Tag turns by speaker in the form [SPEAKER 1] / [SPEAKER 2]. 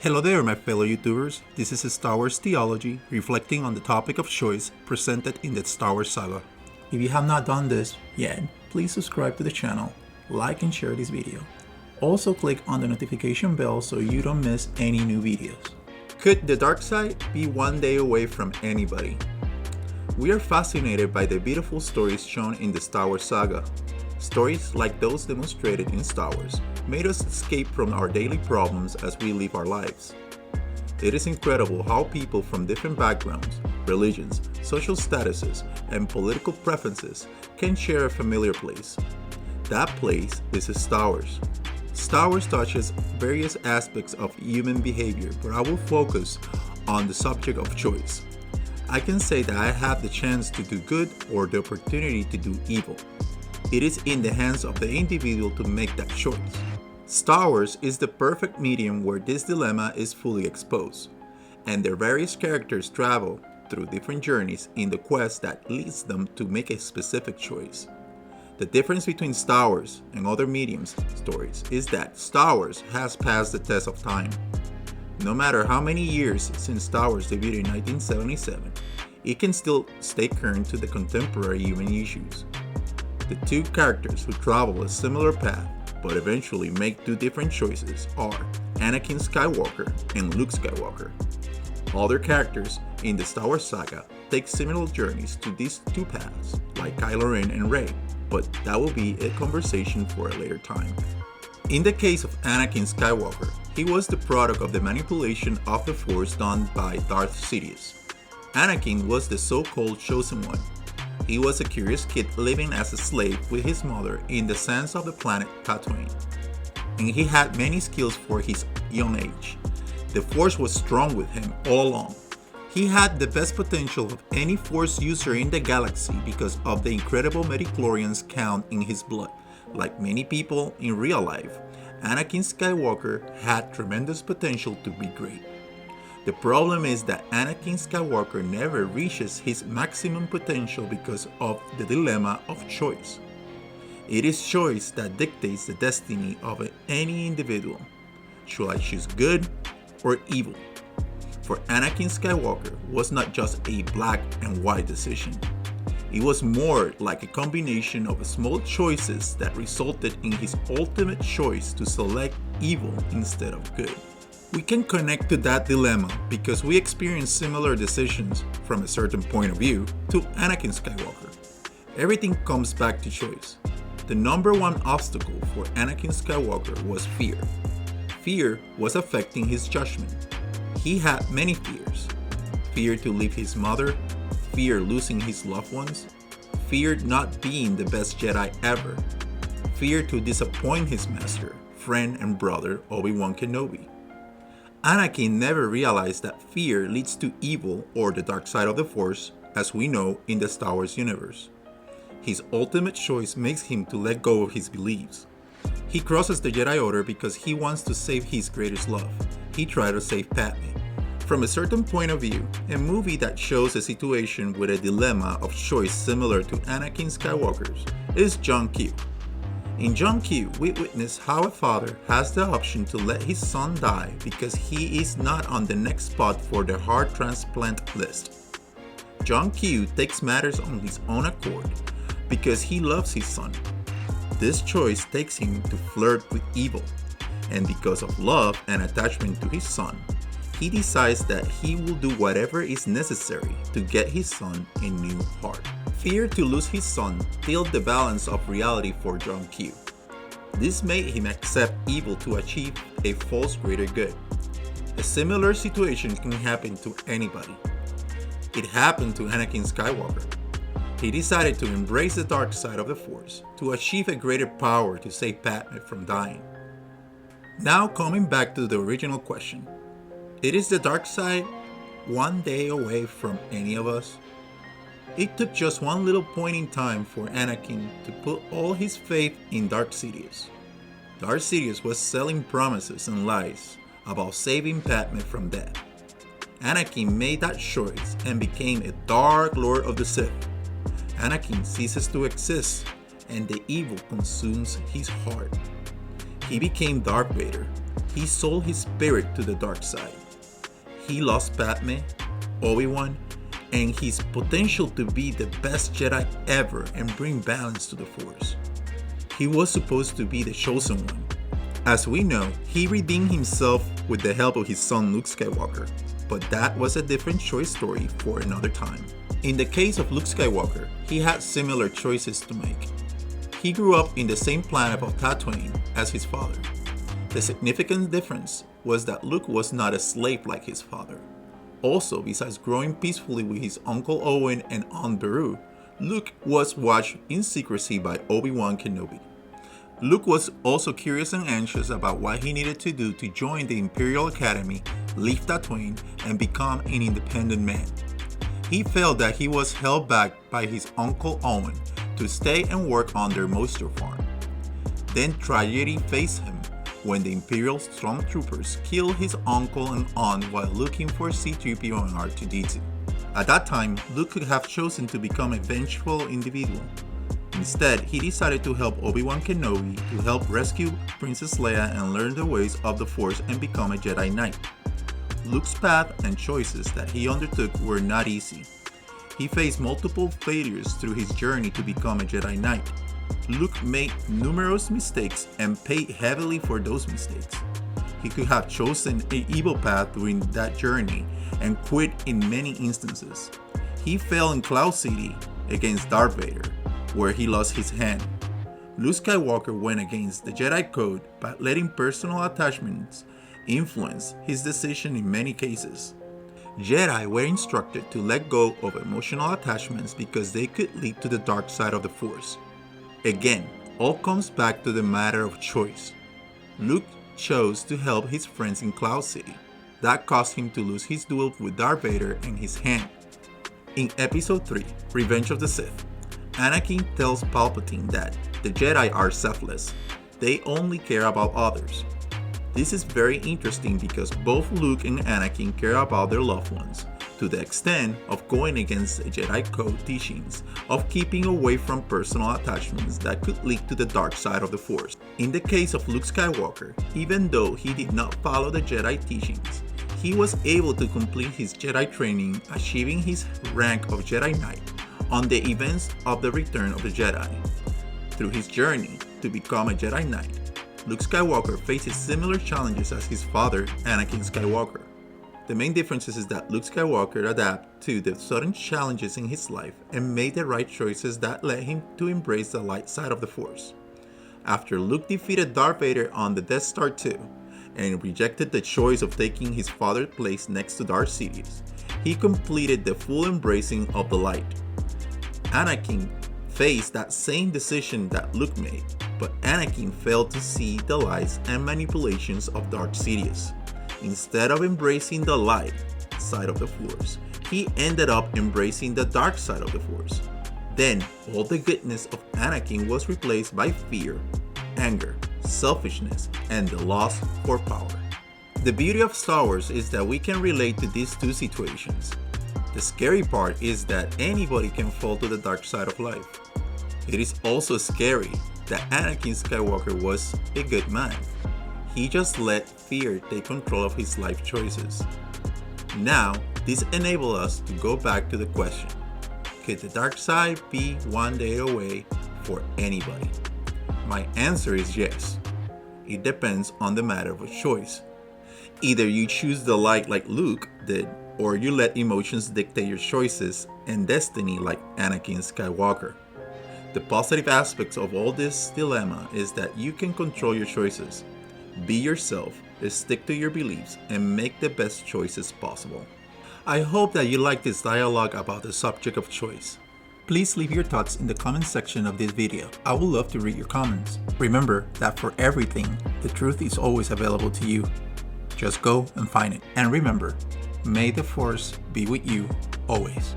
[SPEAKER 1] Hello there, my fellow YouTubers. This is StarWars Theology, reflecting on the topic of choice presented in the StarWars saga. If you have not done this yet, please subscribe to the channel, like and share this video. Also click on the notification bell so you don't miss any new videos. Could the dark side be one day away from anybody? We are fascinated by the beautiful stories shown in the StarWars saga. Stories like those demonstrated in Star Wars made us escape from our daily problems as we live our lives. It is incredible how people from different backgrounds, religions, social statuses, and political preferences can share a familiar place. That place is Star Wars. Star Wars touches various aspects of human behavior, but I will focus on the subject of choice. I can say that I have the chance to do good or the opportunity to do evil. It is in the hands of the individual to make that choice. Star Wars is the perfect medium where this dilemma is fully exposed, and their various characters travel through different journeys in the quest that leads them to make a specific choice. The difference between Star Wars and other mediums stories is that Star Wars has passed the test of time. No matter how many years since Star Wars debuted in 1977, it can still stay current to the contemporary human issues. The two characters who travel a similar path but eventually make two different choices are Anakin Skywalker and Luke Skywalker. Other characters in the Star Wars saga take similar journeys to these two paths, like Kylo Ren and Rey, but that will be a conversation for a later time. In the case of Anakin Skywalker, he was the product of the manipulation of the Force done by Darth Sidious. Anakin was the so-called chosen one. He was a curious kid living as a slave with his mother in the sands of the planet Tatooine, and he had many skills for his young age. The Force was strong with him all along. He had the best potential of any Force user in the galaxy because of the incredible midichlorians count in his blood. Like many people in real life, Anakin Skywalker had tremendous potential to be great. The problem is that Anakin Skywalker never reaches his maximum potential because of the dilemma of choice. It is choice that dictates the destiny of any individual. Should I choose good or evil? For Anakin Skywalker was not just a black and white decision. It was more like a combination of small choices that resulted in his ultimate choice to select evil instead of good. We can connect to that dilemma because we experience similar decisions from a certain point of view to Anakin Skywalker. Everything comes back to choice. The number one obstacle for Anakin Skywalker was fear. Fear was affecting his judgment. He had many fears. Fear to leave his mother, fear losing his loved ones, fear not being the best Jedi ever, fear to disappoint his master, friend and brother Obi-Wan Kenobi. Anakin never realized that fear leads to evil or the dark side of the Force, as we know in the Star Wars universe. His ultimate choice makes him to let go of his beliefs. He crosses the Jedi Order because he wants to save his greatest love. He tried to save Padme. From a certain point of view, a movie that shows a situation with a dilemma of choice similar to Anakin Skywalker's is John Q. In John Q, we witness how a father has the option to let his son die because he is not on the next spot for the heart transplant list. John Q takes matters on his own accord because he loves his son. This choice takes him to flirt with evil, and because of love and attachment to his son, he decides that he will do whatever is necessary to get his son a new heart. Fear to lose his son tilted the balance of reality for John Q. This made him accept evil to achieve a false greater good. A similar situation can happen to anybody. It happened to Anakin Skywalker. He decided to embrace the dark side of the Force to achieve a greater power to save Padme from dying. Now coming back to the original question, is the dark side one day away from any of us? It took just one little point in time for Anakin to put all his faith in Darth Sidious. Darth Sidious was selling promises and lies about saving Padme from death. Anakin made that choice and became a Dark Lord of the Sith. Anakin ceases to exist and the evil consumes his heart. He became Darth Vader, He sold his spirit to the dark side. He lost Padme, Obi-Wan, and his potential to be the best Jedi ever and bring balance to the Force. He was supposed to be the chosen one. As we know, he redeemed himself with the help of his son Luke Skywalker, but that was a different choice story for another time. In the case of Luke Skywalker, he had similar choices to make. He grew up in the same planet of Tatooine as his father. The significant difference was that Luke was not a slave like his father. Also, besides growing peacefully with his Uncle Owen and Aunt Beru, Luke was watched in secrecy by Obi-Wan Kenobi. Luke was also curious and anxious about what he needed to do to join the Imperial Academy, leave Tatooine, and become an independent man. He felt that he was held back by his Uncle Owen to stay and work on their moisture farm. Then tragedy faced him when the Imperial stormtroopers killed his uncle and aunt while looking for C-3PO and R2-D2. At that time, Luke could have chosen to become a vengeful individual. Instead, he decided to help Obi-Wan Kenobi to help rescue Princess Leia and learn the ways of the Force and become a Jedi Knight. Luke's path and choices that he undertook were not easy. He faced multiple failures through his journey to become a Jedi Knight. Luke made numerous mistakes and paid heavily for those mistakes. He could have chosen an evil path during that journey and quit in many instances. He fell in Cloud City against Darth Vader, where he lost his hand. Luke Skywalker went against the Jedi Code by letting personal attachments influence his decision in many cases. Jedi were instructed to let go of emotional attachments because they could lead to the dark side of the Force. Again, all comes back to the matter of choice. Luke chose to help his friends in Cloud City. That caused him to lose his duel with Darth Vader and his hand. In Episode 3, Revenge of the Sith, Anakin tells Palpatine that the Jedi are selfless. They only care about others. This is very interesting because both Luke and Anakin care about their loved ones, to the extent of going against the Jedi Code teachings of keeping away from personal attachments that could lead to the dark side of the Force. In the case of Luke Skywalker, even though he did not follow the Jedi teachings, he was able to complete his Jedi training, achieving his rank of Jedi Knight on the events of the Return of the Jedi. Through his journey to become a Jedi Knight, Luke Skywalker faces similar challenges as his father, Anakin Skywalker. The main difference is that Luke Skywalker adapted to the sudden challenges in his life and made the right choices that led him to embrace the light side of the Force. After Luke defeated Darth Vader on the Death Star 2 and rejected the choice of taking his father's place next to Darth Sidious, he completed the full embracing of the light. Anakin faced that same decision that Luke made, but Anakin failed to see the lies and manipulations of Darth Sidious. Instead of embracing the light side of the Force, he ended up embracing the dark side of the Force. Then, all the goodness of Anakin was replaced by fear, anger, selfishness, and the lust for power. The beauty of Star Wars is that we can relate to these two situations. The scary part is that anybody can fall to the dark side of life. It is also scary that Anakin Skywalker was a good man. He just let fear take control of his life choices. Now, this enables us to go back to the question, could the dark side be one day away for anybody? My answer is yes. It depends on the matter of choice. Either you choose the light like Luke did, or you let emotions dictate your choices and destiny like Anakin Skywalker. The positive aspects of all this dilemma is that you can control your choices. Be yourself, stick to your beliefs, and make the best choices possible. I hope that you like this dialogue about the subject of choice. Please leave your thoughts in the comment section of this video. I would love to read your comments. Remember that for everything, the truth is always available to you. Just go and find it. And remember, may the Force be with you always.